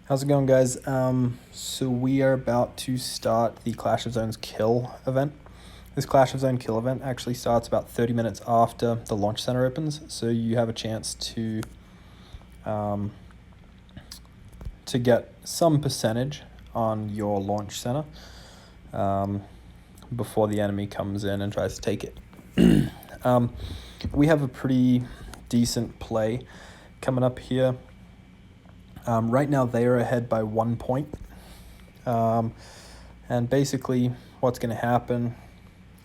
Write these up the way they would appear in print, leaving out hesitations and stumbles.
How's it going, guys? So we are about to start the Clash of Zones kill event. This Clash of Zone kill event actually starts about 30 minutes after the launch center opens, so you have a chance to get some percentage on your launch center before the enemy comes in and tries to take it. We have a pretty decent play coming up here. Right now they are ahead by 1 point. And basically what's going to happen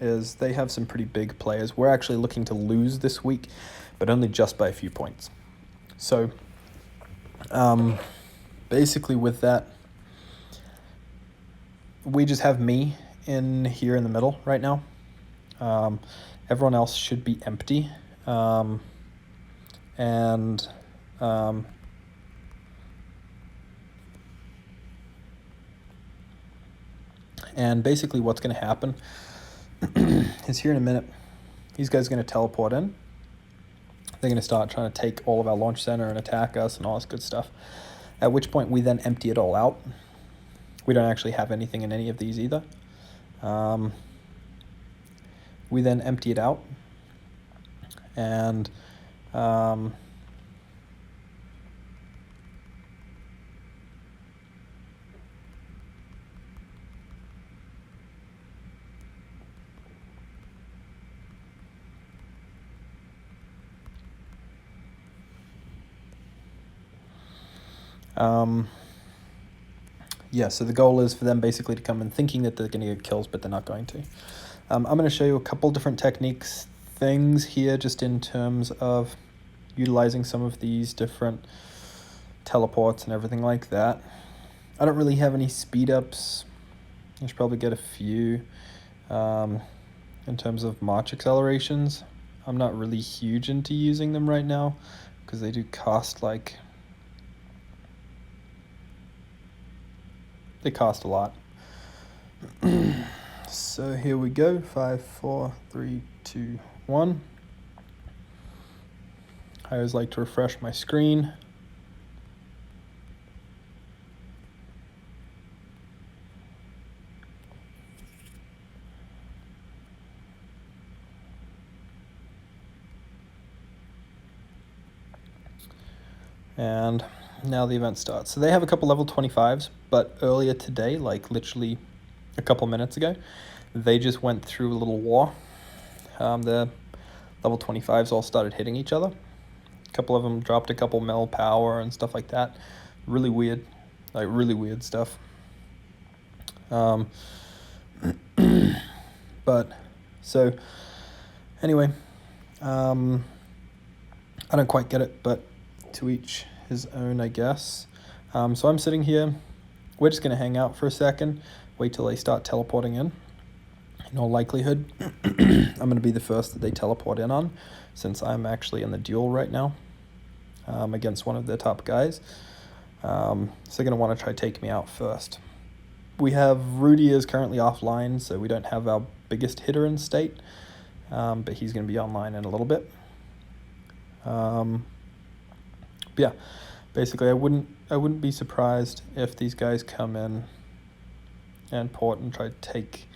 is they have some pretty big players. We're actually looking to lose this week, but only just by a few points. So basically with that, we just have me in here in the middle right now. Everyone else should be empty. And basically what's going to happen is here in a minute, these guys are going to teleport in. They're going to start trying to take all of our launch center and attack us and all this good stuff. At which point we then empty it all out. We don't actually have anything in any of these either. We then empty it out. And yeah, so the goal is for them basically to come in thinking that they're going to get kills, but they're not going to. I'm going to show you a couple different things here, just in terms of utilizing some of these different teleports and everything like that. I don't really have any speed ups. I should probably get a few in terms of march accelerations. I'm not really huge into using them right now because they do cost they cost a lot. So here we go. 5, 4, 3, 2, 1. I always like to refresh my screen. And now the event starts. So they have a couple level 25s, but earlier today, like literally a couple minutes ago, they just went through a little war. The level 25s all started hitting each other. A couple of them dropped a couple mel power and stuff like that. Really weird, like really weird stuff. But so anyway, I don't quite get it, but to each his own, I guess. So I'm sitting here. We're just going to hang out for a second, wait till they start teleporting in. In all likelihood, I'm going to be the first that they teleport in on, since I'm actually in the duel right now against one of their top guys. So they're going to want to try to take me out first. We have Rudy is currently offline, so we don't have our biggest hitter in state, but he's going to be online in a little bit. Yeah, basically I wouldn't be surprised if these guys come in and port and try to take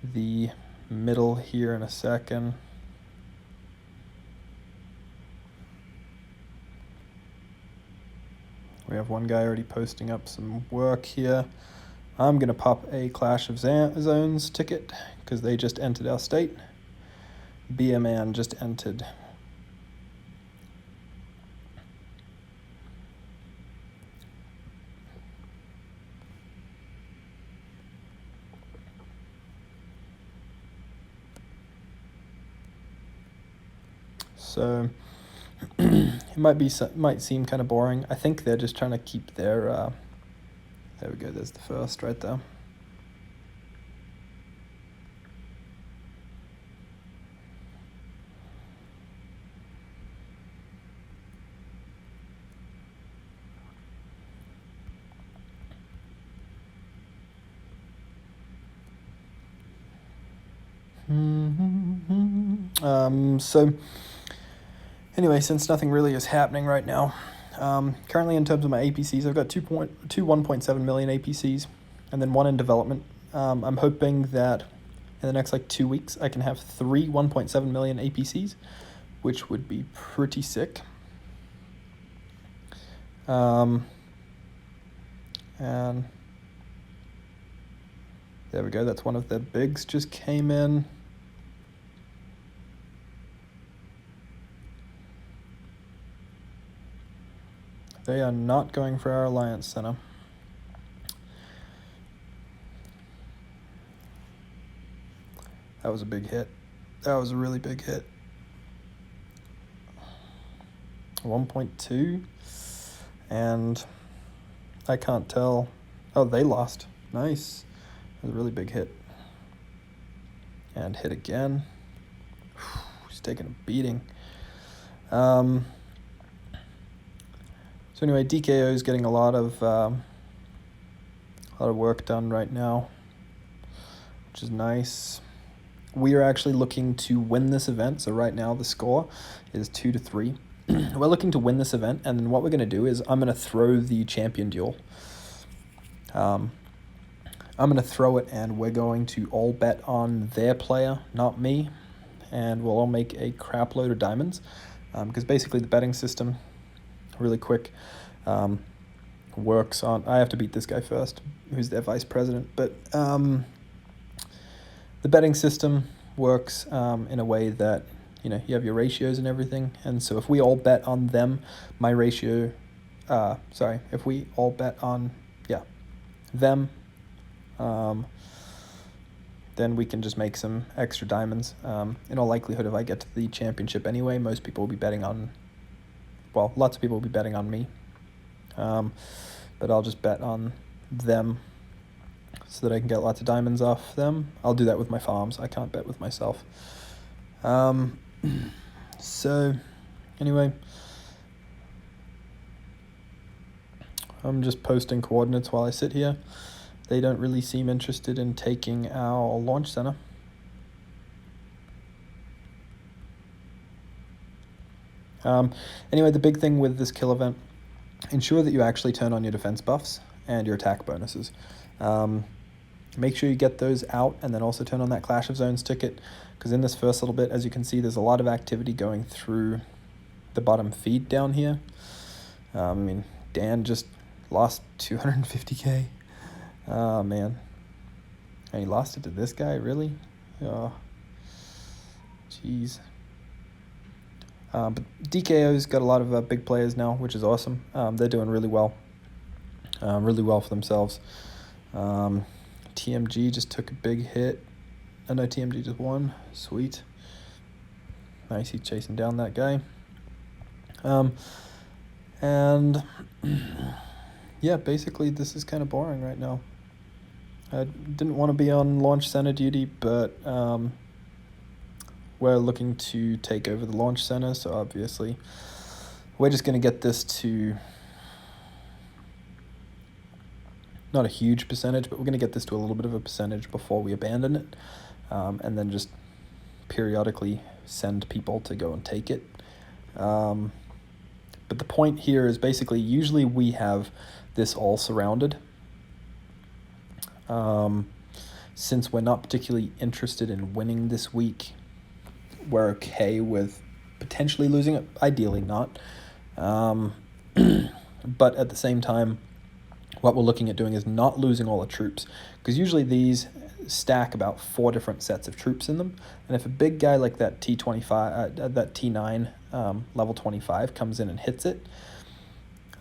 the middle here in a second. We have one guy already posting up some work here. I'm going to pop a Clash of Zones ticket because they just entered our state. BMan just entered. So it might seem kind of boring. I think they're just trying to keep their there we go, there's the first right there. So anyway, since nothing really is happening right now, Currently, in terms of my APCs, I've got two 1.7 million APCs, and then one in development. I'm hoping that in the next like 2 weeks, I can have three 1.7 million APCs, which would be pretty sick. And there we go. That's one of the bigs just came in. They are not going for our Alliance Center. That was a big hit. That was a really big hit. 1.2. And I can't tell. Oh, they lost. Nice. That was a really big hit. And hit again. He's taking a beating. So anyway, DKO is getting a lot of work done right now, which is nice. We are actually looking to win this event. So right now the score is 2-3. We're looking to win this event, and then what we're going to do is I'm going to throw the champion duel. I'm going to throw it, and we're going to all bet on their player, not me, and we'll all make a crap load of diamonds, because basically the betting system, really quick, works on... I have to beat this guy first, who's their vice president, but the betting system works in a way that, you know, you have your ratios and everything, and so if we all bet on them, my ratio... if we all bet on, them, then we can just make some extra diamonds. In all likelihood, if I get to the championship anyway, most people will be betting on... Well, lots of people will be betting on me. But I'll just bet on them so that I can get lots of diamonds off them. I'll do that with my farms. I can't bet with myself. So, anyway, I'm just posting coordinates while I sit here. They don't really seem interested in taking our launch center. Anyway, the big thing with this kill event, ensure that you actually turn on your defense buffs and your attack bonuses. Make sure you get those out, and then also turn on that Clash of Zones ticket, because in this first little bit, as you can see, there's a lot of activity going through the bottom feed down here. I mean, Dan just lost 250k. Oh, man. And he lost it to this guy, really? Oh, jeez. But DKO's got a lot of big players now, which is awesome. They're doing really well for themselves. TMG just took a big hit. Oh no, TMG just won. Sweet. Nice, he's chasing down that guy. And yeah, basically this is kind of boring right now. I didn't want to be on launch center duty, but we're looking to take over the launch center, so obviously we're just going to get this to not a huge percentage, but we're going to get this to a little bit of a percentage before we abandon it, and then just periodically send people to go and take it. But the point here is basically usually we have this all surrounded. Since we're not particularly interested in winning this week, we're okay with potentially losing it, ideally not. But at the same time, what we're looking at doing is not losing all the troops, because usually these stack about 4 different sets of troops in them, and if a big guy like that T25, that T9 level 25 comes in and hits it,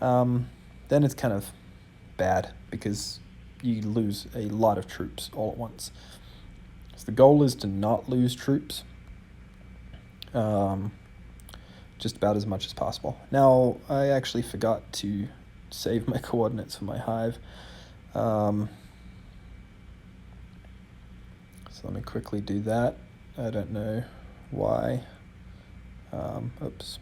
then it's kind of bad, because you lose a lot of troops all at once. So the goal is to not lose troops, just about as much as possible. Now, I actually forgot to save my coordinates for my hive. So let me quickly do that. I don't know why. Oops.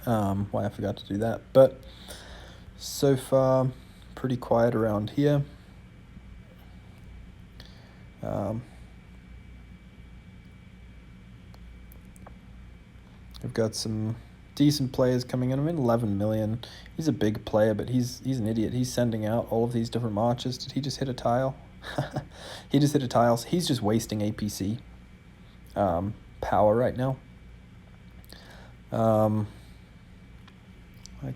Why I forgot to do that. But so far, pretty quiet around here. We've got some decent players coming in. I mean, 11 million. He's a big player, but he's an idiot. He's sending out all of these different marches. Did he just hit a tile? He just hit a tile. So he's just wasting APC power right now. I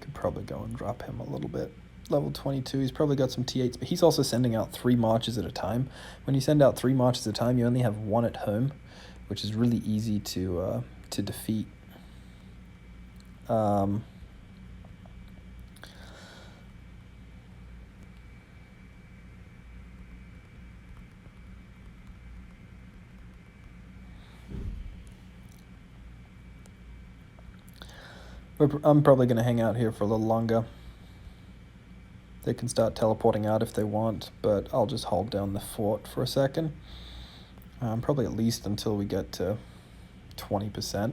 could probably go and drop him a little bit. Level 22, he's probably got some T8s, but he's also sending out 3 marches at a time. When you send out 3 marches at a time, you only have 1 at home, which is really easy to defeat. I'm probably going to hang out here for a little longer. They can start teleporting out if they want, but I'll just hold down the fort for a second. Probably at least until we get to 20%.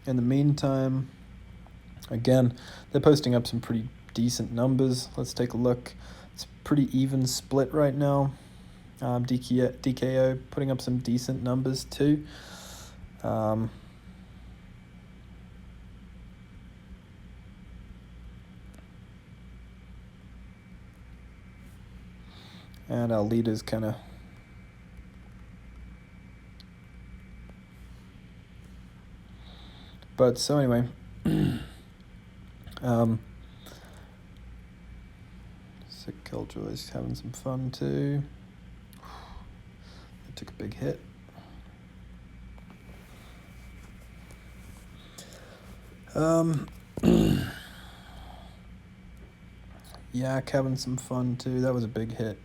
In the meantime, again, they're posting up some pretty decent numbers. Let's take a look. It's a pretty even split right now. DKO putting up some decent numbers too. And our leaders kind of so anyway, Sick Killjoy's having some fun too. They took a big hit. Yak having some fun too. That was a big hit.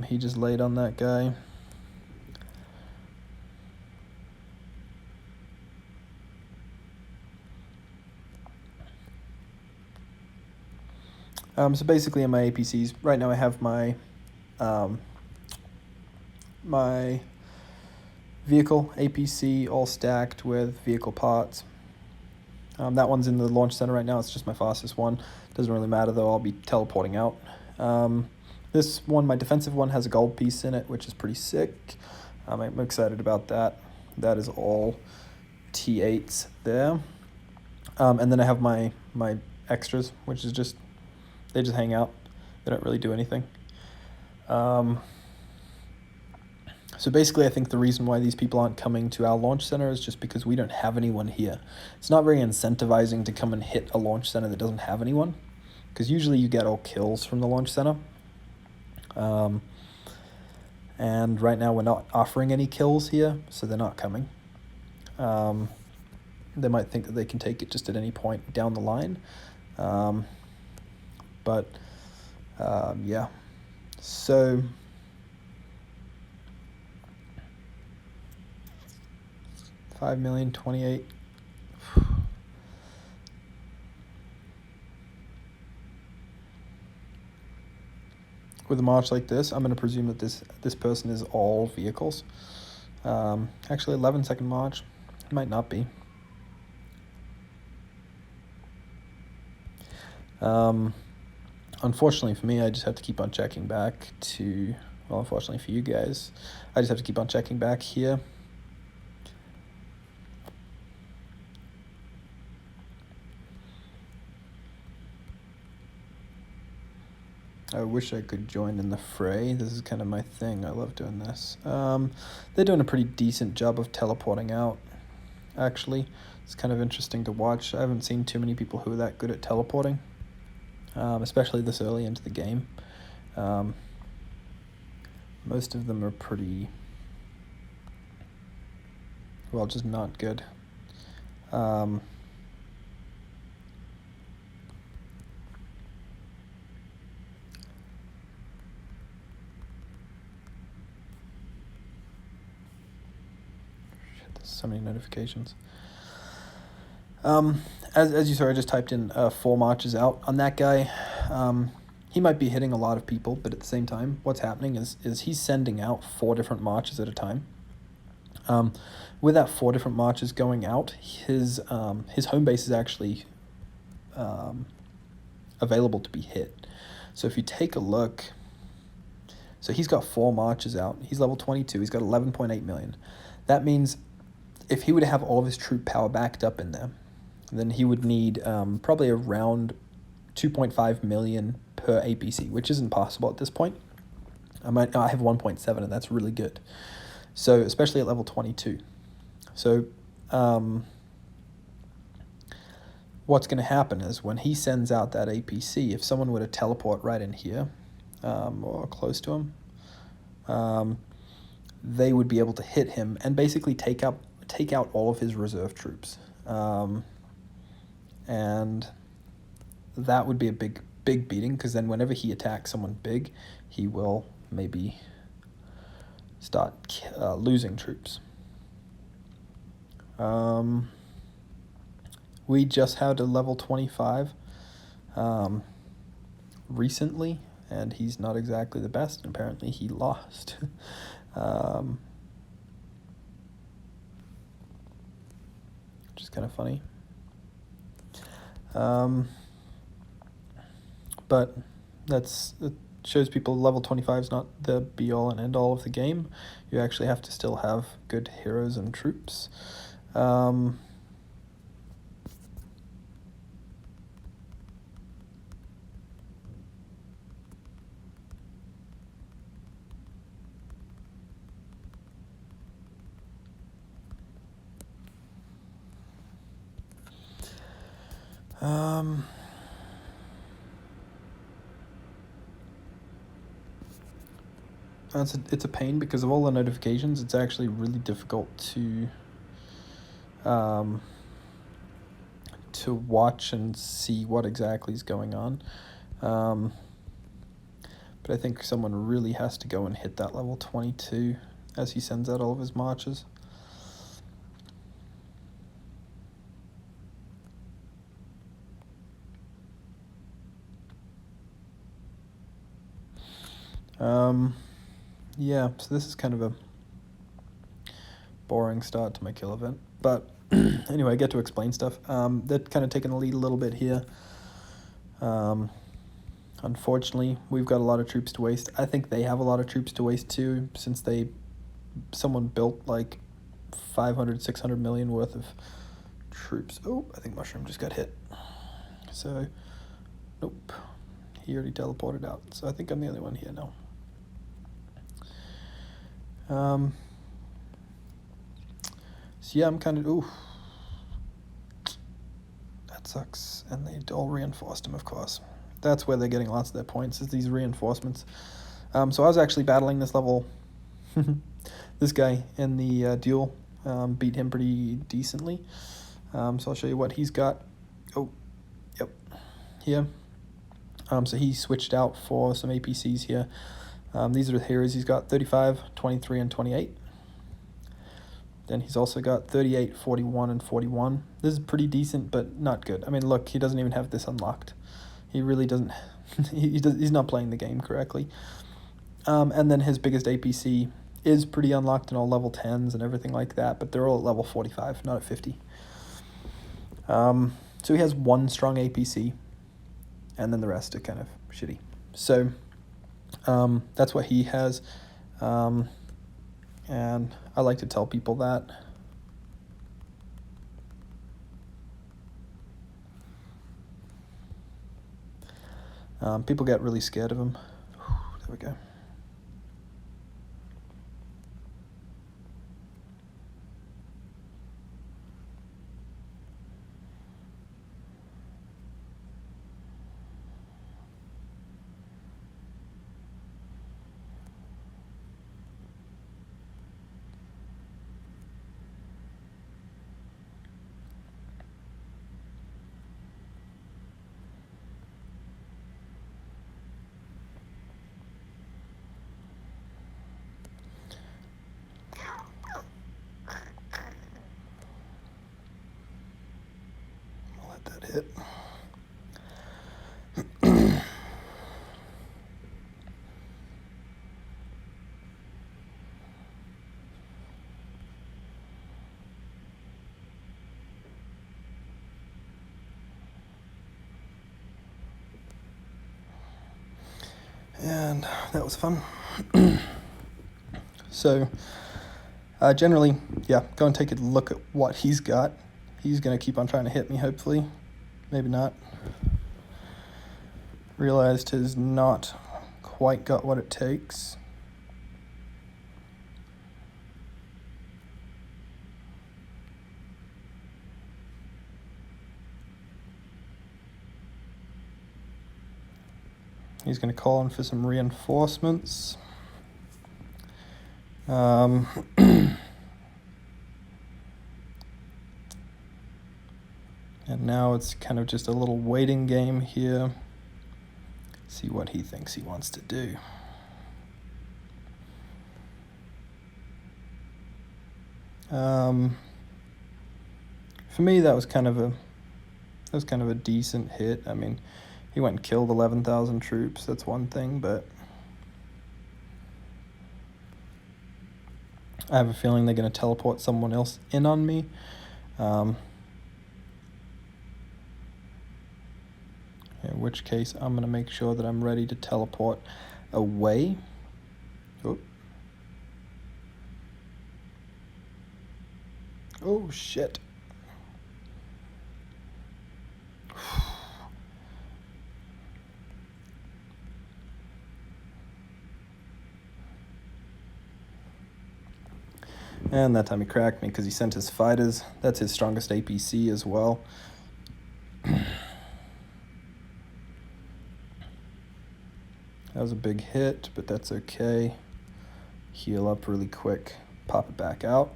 He just laid on that guy. So basically in my APCs, right now I have my my vehicle APC all stacked with vehicle parts. That one's in the launch center right now. It's just my fastest one. Doesn't really matter though, I'll be teleporting out. This one, my defensive one, has a gold piece in it, which is pretty sick. I'm excited about that. That is all T8s there. And then I have my extras, which is just, they just hang out. They don't really do anything. So basically, I think the reason why these people aren't coming to our launch center is just because we don't have anyone here. It's not very incentivizing to come and hit a launch center that doesn't have anyone, because usually you get all kills from the launch center. And right now we're not offering any kills here, so they're not coming. They might think that they can take it just at any point down the line. Yeah. So $5 million, 28. With a march like this, I'm going to presume that this person is all vehicles. Actually, 11-second march. It might not be. Unfortunately for me, I just have to keep on checking back to... Well, unfortunately for you guys, I just have to keep on checking back here. I wish I could join in the fray. This is kind of my thing. I love doing this. They're doing a pretty decent job of teleporting out, actually. It's kind of interesting to watch. I haven't seen too many people who are that good at teleporting, especially this early into the game. Most of them are pretty, well, just not good. So many notifications. As you saw, I just typed in 4 marches out on that guy. He might be hitting a lot of people, but at the same time, what's happening is he's sending out 4 different marches at a time. With that 4 different marches going out, his home base is actually available to be hit. So if you take a look, so he's got 4 marches out. He's level 22. He's got 11.8 million. That means if he would have all of his troop power backed up in there, then he would need probably around 2.5 million per APC, which isn't possible at this point. I have 1.7, and that's really good. So especially at level 22. So what's going to happen is when he sends out that APC, if someone were to teleport right in here or close to him, they would be able to hit him and basically take out all of his reserve troops. And that would be a big beating, because then whenever he attacks someone big, he will maybe start losing troops. We just had a level 25 recently, and he's not exactly the best. Apparently he lost. Which is kind of funny. But it shows people level 25 is not the be-all and end-all of the game. You actually have to still have good heroes and troops. It's a pain because of all the notifications. It's actually really difficult to watch and see what exactly is going on. But I think someone really has to go and hit that level 22 as he sends out all of his marches. Yeah, so this is kind of a boring start to my kill event. But anyway, I get to explain stuff. They're kind of taking the lead a little bit here. Unfortunately, we've got a lot of troops to waste. I think they have a lot of troops to waste too, since someone built like 500, 600 million worth of troops. Oh, I think Mushroom just got hit. So, nope. He already teleported out. So I think I'm the only one here now. So yeah, I'm kind of, ooh, that sucks. And they all reinforced him, of course. That's where they're getting lots of their points, is these reinforcements. So I was actually battling this level, this guy in the duel, beat him pretty decently. So I'll show you what he's got. Oh, yep, here. So he switched out for some APCs here. These are the heroes he's got: 35, 23, and 28. Then he's also got 38, 41, and 41. This is pretty decent, but not good. I mean, look, he doesn't even have this unlocked. He really doesn't. He's not playing the game correctly. And then his biggest APC is pretty unlocked in all level 10s and everything like that, but they're all at level 45, not at 50. So he has one strong APC, and then the rest are kind of shitty. So that's what he has. And I like to tell people that. People get really scared of him. There we go. I'll let that hit. And that was fun. So Generally, yeah, go and take a look at what he's got. He's going to keep on trying to hit me, hopefully. Maybe not. Realized he's not quite got what it takes. He's going to call in for some reinforcements. And now it's kind of just a little waiting game here. See what he thinks he wants to do. For me, that was kind of a decent hit. I mean, he went and killed 11,000 troops. That's one thing, but I have a feeling they're going to teleport someone else in on me. In which case, I'm going to make sure that I'm ready to teleport away. Oh, shit. And that time he cracked me because he sent his fighters. That's his strongest APC as well. That was a big hit, but that's okay. Heal up really quick, pop it back out.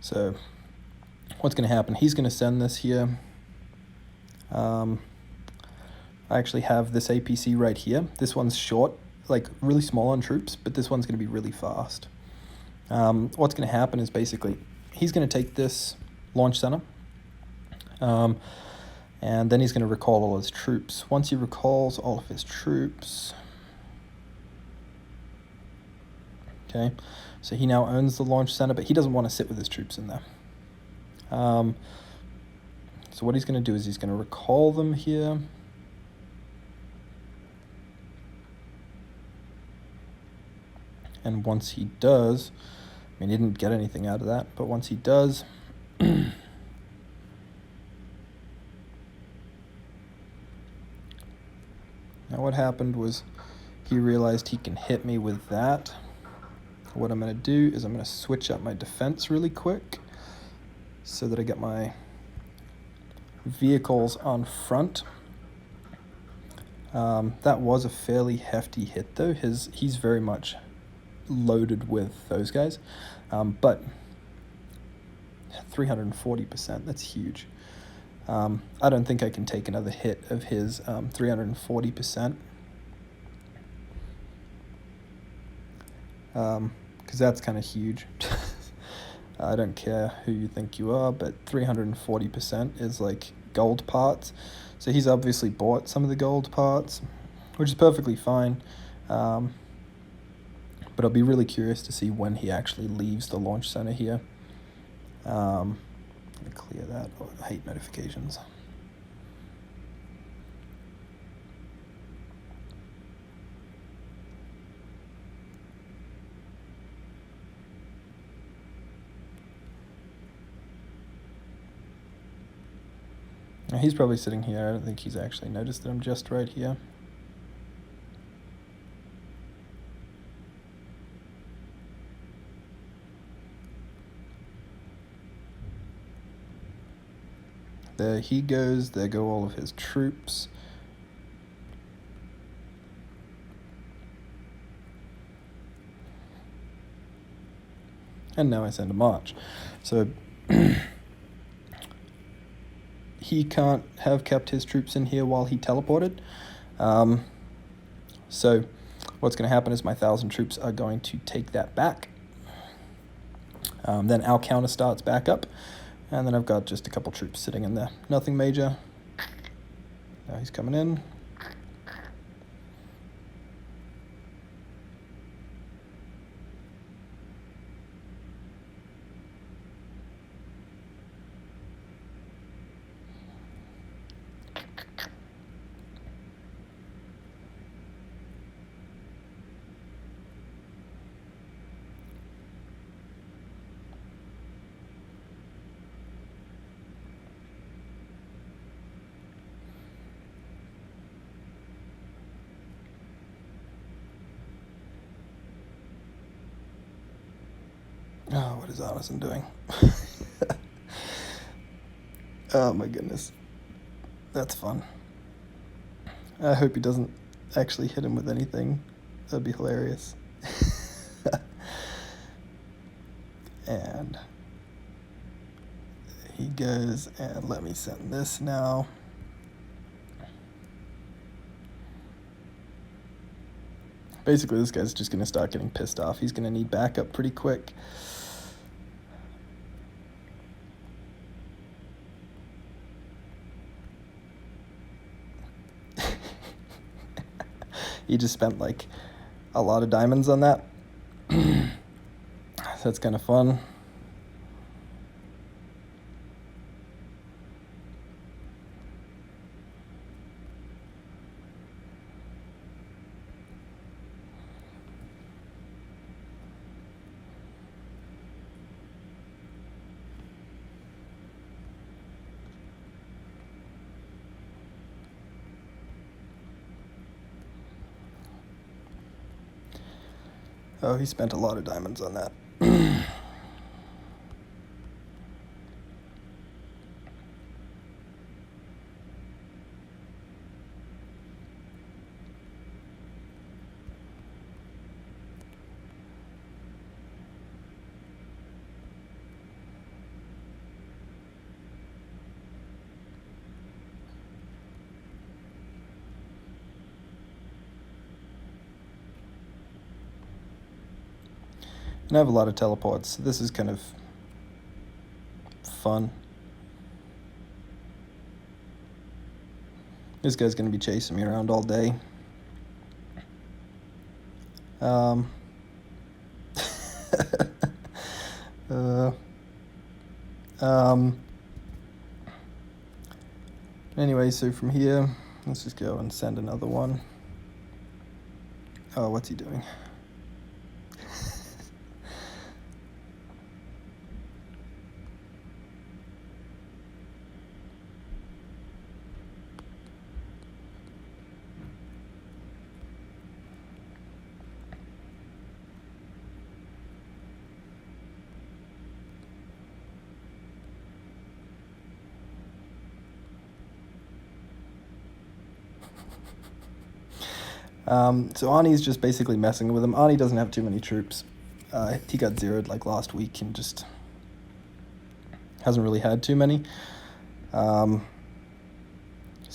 So what's going to happen? He's going to send this here. I actually have this APC right here. This one's short, like really small on troops, but this one's going to be really fast. What's going to happen is basically he's going to take this launch center, and then he's going to recall all his troops. Once he recalls all of his troops, okay, so he now owns the launch center, but he doesn't want to sit with his troops in there. So what he's going to do is he's going to recall them here. And once he does, I mean, he didn't get anything out of that, but once he does, now what happened was he realized he can hit me with that. What I'm going to do is I'm going to switch up my defense really quick so that I get my vehicles on front. That was a fairly hefty hit, though. He's very much loaded with those guys, but 340%, that's huge. I don't think I can take another hit of his 340%. Because that's kind of huge. I don't care who you think you are, but 340% is like gold parts. So he's obviously bought some of the gold parts, which is perfectly fine. But I'll be really curious to see when he actually leaves the launch center here. Let me clear that. Oh, I hate notifications. Now, he's probably sitting here. I don't think he's actually noticed that I'm just right here. There he goes. There go all of his troops. And now I send a march. So he can't have kept his troops in here while he teleported. So what's going to happen is my 1,000 troops are going to take that back. Then our counter starts back up, and then I've got just a couple troops sitting in there. Nothing major. Now he's coming in. Oh, what is Arneson doing? Oh my goodness. That's fun. I hope he doesn't actually hit him with anything. That'd be hilarious. And he goes, and let me send this now. Basically, this guy's just going to start getting pissed off. He's going to need backup pretty quick. He just spent like a lot of diamonds on that. So that's kind of fun. Oh, he spent a lot of diamonds on that. And I have a lot of teleports, so this is kind of fun. This guy's going to be chasing me around all day. Anyway, so from here, let's just go and send another one. Oh, what's he doing? So Arnie's just basically messing with him. Arnie doesn't have too many troops. He got zeroed like last week and just hasn't really had too many. So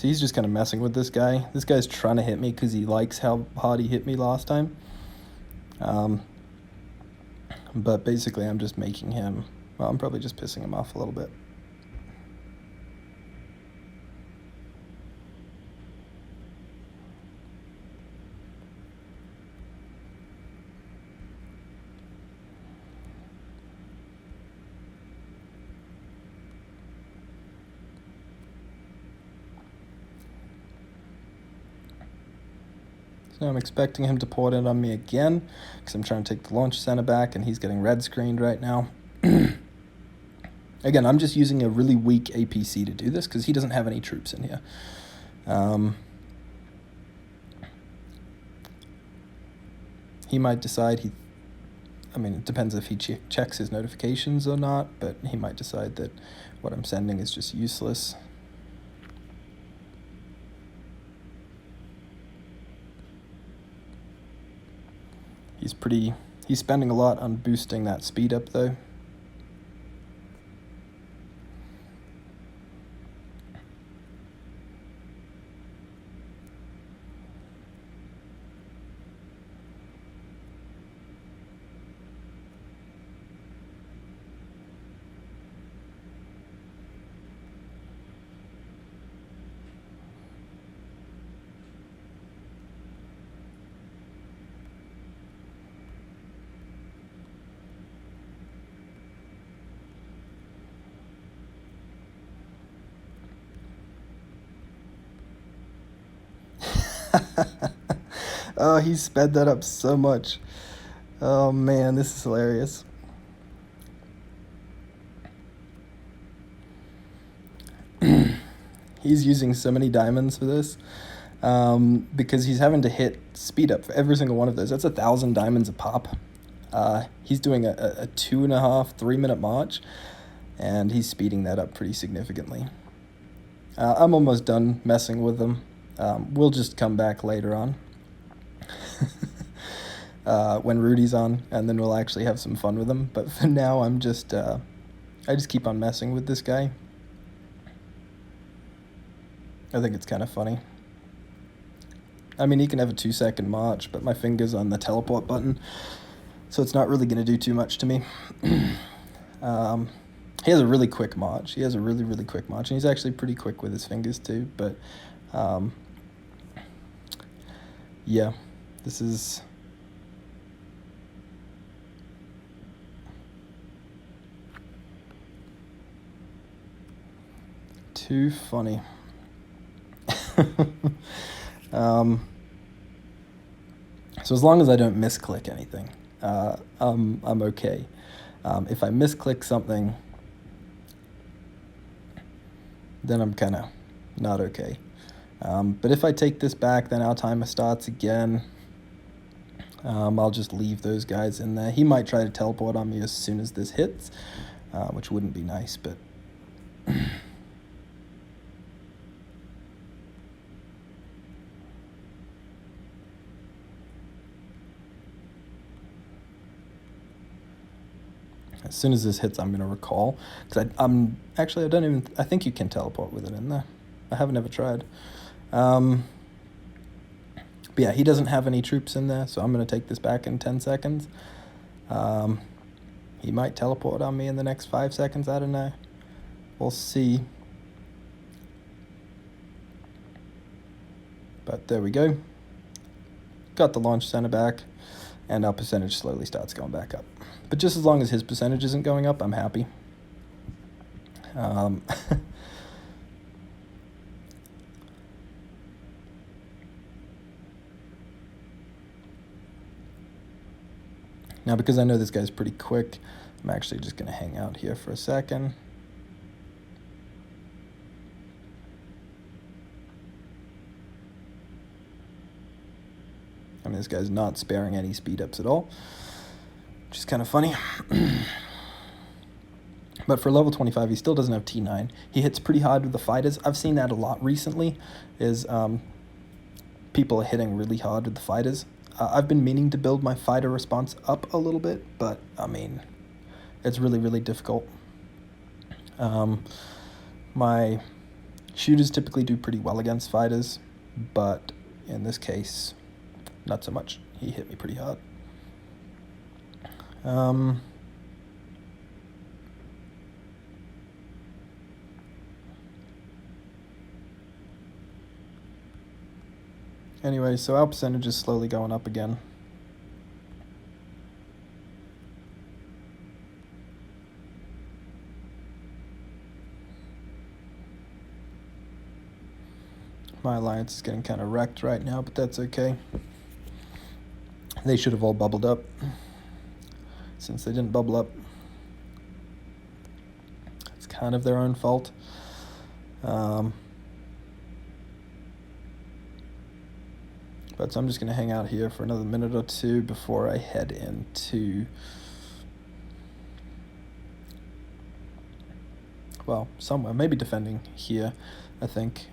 he's just kind of messing with this guy. This guy's trying to hit me because he likes how hard he hit me last time. But basically I'm just making him, well, I'm probably just pissing him off a little bit. So I'm expecting him to port in on me again because I'm trying to take the launch center back and he's getting red screened right now. Again, I'm just using a really weak APC to do this because he doesn't have any troops in here. He might decide it depends if he checks his notifications or not, but he might decide that what I'm sending is just useless. He's spending a lot on boosting that speed up though. Oh, he sped that up so much. Oh man, this is hilarious. He's using so many diamonds for this, because he's having to hit speed up for every single one of those. That's 1,000 diamonds a pop. He's doing a 2.5, 3 minute march, and he's speeding that up pretty significantly. I'm almost done messing with them. We'll just come back later on when Rudy's on, and then we'll actually have some fun with him. But for now, I just keep on messing with this guy. I think it's kind of funny. I mean, he can have a 2-second march, but my finger's on the teleport button, so it's not really going to do too much to me. He has a really quick march. He has a really, really quick march, and he's actually pretty quick with his fingers too, but yeah, this is... too funny. So as long as I don't misclick anything, I'm okay. If I misclick something, then I'm kind of not okay. But if I take this back, then our timer starts again. I'll just leave those guys in there. He might try to teleport on me as soon as this hits, which wouldn't be nice, but... As soon as this hits, I'm going to recall. Because I think you can teleport with it in there. I haven't ever tried. But yeah, he doesn't have any troops in there, so I'm going to take this back in 10 seconds. He might teleport on me in the next 5 seconds, I don't know. We'll see. But there we go. Got the launch center back, and our percentage slowly starts going back up. But just as long as his percentage isn't going up, I'm happy. Now, because I know this guy's pretty quick, I'm actually just going to hang out here for a second. I mean, this guy's not sparing any speed ups at all, which is kind of funny. But for level 25, he still doesn't have T9. He hits pretty hard with the fighters. I've seen that a lot recently, is people are hitting really hard with the fighters. I've been meaning to build my fighter response up a little bit, but, I mean, it's really, really difficult. My shooters typically do pretty well against fighters, but in this case, not so much. He hit me pretty hard. Anyway, so our percentage is slowly going up again. My alliance is getting kind of wrecked right now, but that's okay. They should have all bubbled up. Since they didn't bubble up, it's kind of their own fault. But so I'm just going to hang out here for another minute or two before I head into, well, somewhere, maybe defending here, I think.